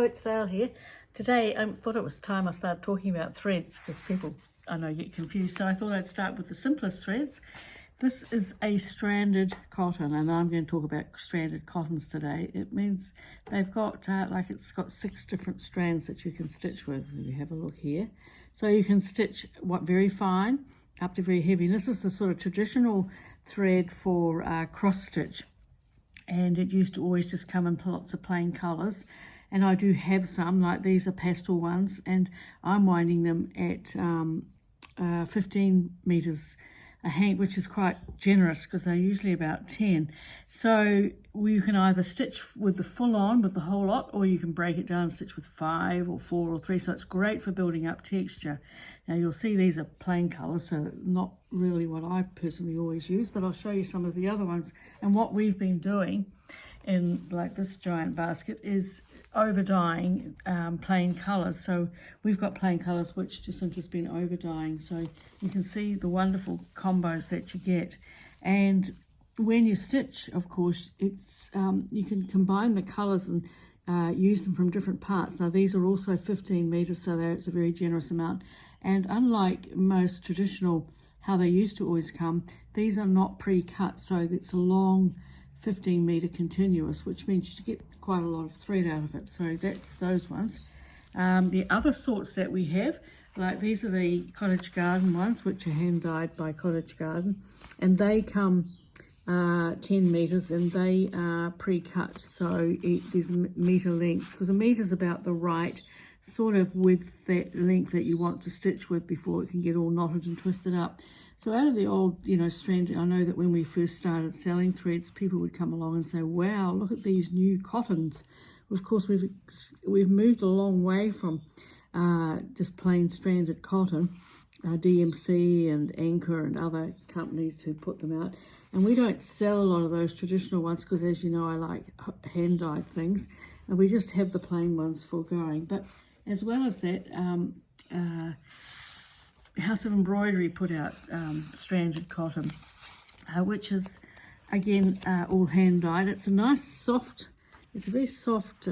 it's Dale here. Today I thought it was time I started talking about threads because people, I know, get confused. So I thought I'd start with the simplest threads. This is a stranded cotton, and I'm going to talk about stranded cottons today. It means they've got, it's got 6 different strands that you can stitch with. If you have a look here. So you can stitch very fine up to very heavy. And this is the sort of traditional thread for cross stitch. And it used to always just come in lots of plain colours. And I do have some, like these are pastel ones, and I'm winding them at 15 metres a hank, which is quite generous because they're usually about 10. So you can either stitch with the full on, with the whole lot, or you can break it down and stitch with 5 or 4 or 3. So it's great for building up texture. Now you'll see these are plain colours, so not really what I personally always use, but I'll show you some of the other ones. And what we've been doing in like this giant basket is over dyeing plain colours. So we've got plain colours which Jacinta's been over dyeing, so you can see the wonderful combos that you get. And when you stitch, of course, it's you can combine the colours and use them from different parts. Now these are also 15 metres, so it's a very generous amount. And unlike most traditional, how they used to always come, these are not pre-cut, so it's a long 15 metre continuous, which means you get quite a lot of thread out of it. So that's those ones. The other sorts that we have, like these are the Cottage Garden ones, which are hand dyed by Cottage Garden, and they come 10 metres, and they are pre-cut, so there's metre lengths, because a metre is about the right sort of width, that length that you want to stitch with before it can get all knotted and twisted up. So out of the old, strand, I know that when we first started selling threads, people would come along and say, wow, look at these new cottons. Of course, we've moved a long way from just plain stranded cotton. DMC and Anchor and other companies who put them out. And we don't sell a lot of those traditional ones because, as you know, I like hand-dyed things. And we just have the plain ones for going. But as well as that, House of Embroidery put out stranded cotton, which is, again, all hand-dyed. It's a nice soft, it's a very soft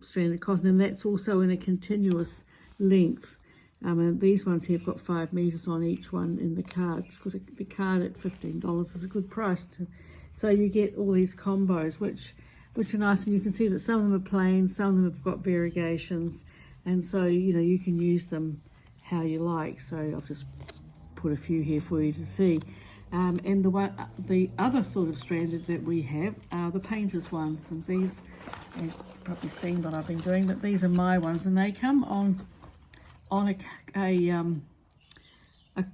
stranded cotton, and that's also in a continuous length. And these ones here have got 5 metres on each one in the cards, because the card at $15 is a good price. So you get all these combos, which are nice, and you can see that some of them are plain, some of them have got variegations, and so you can use them how you like. So I've just put a few here for you to see. And the other sort of stranded that we have are the painters ones, and these, you've probably seen what I've been doing, but these are my ones, and they come on a what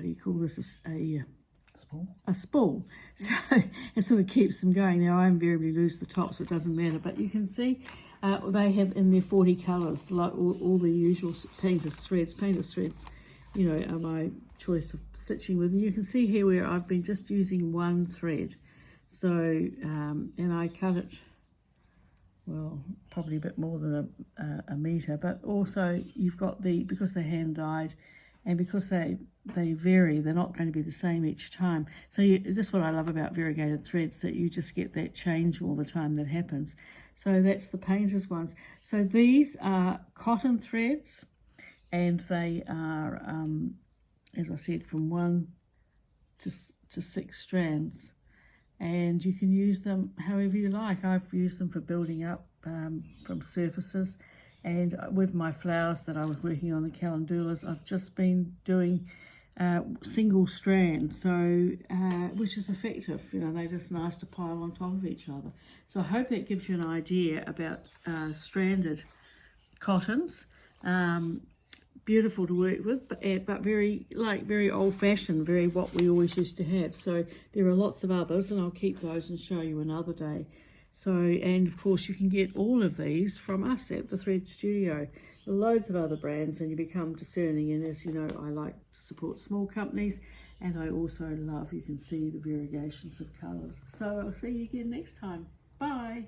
do you call this? A spool. So it sort of keeps them going. Now I invariably lose the top, so it doesn't matter, but you can see they have in their 40 colours, like all the usual painter's threads. Painter's threads, are my choice of stitching with. And you can see here where I've been just using one thread. So, and I cut it, well, probably a bit more than a metre, but also you've got because they're hand dyed, and because they vary, they're not going to be the same each time. So this is what I love about variegated threads, that you just get that change all the time that happens. So that's the painters ones. So these are cotton threads, and they are, as I said, from 1 to 6 strands. And you can use them however you like. I've used them for building up from surfaces, and with my flowers that I was working on, the calendulas, I've just been doing single strand, so which is effective. They're just nice to pile on top of each other. So I hope that gives you an idea about stranded cottons. Beautiful to work with, but very old-fashioned, very what we always used to have. So there are lots of others, and I'll keep those and show you another day. So, and of course you can get all of these from us at the Thread Studio. There are loads of other brands, and you become discerning. And as you know, I like to support small companies, and I also love, you can see the variegations of colours. So I'll see you again next time. Bye.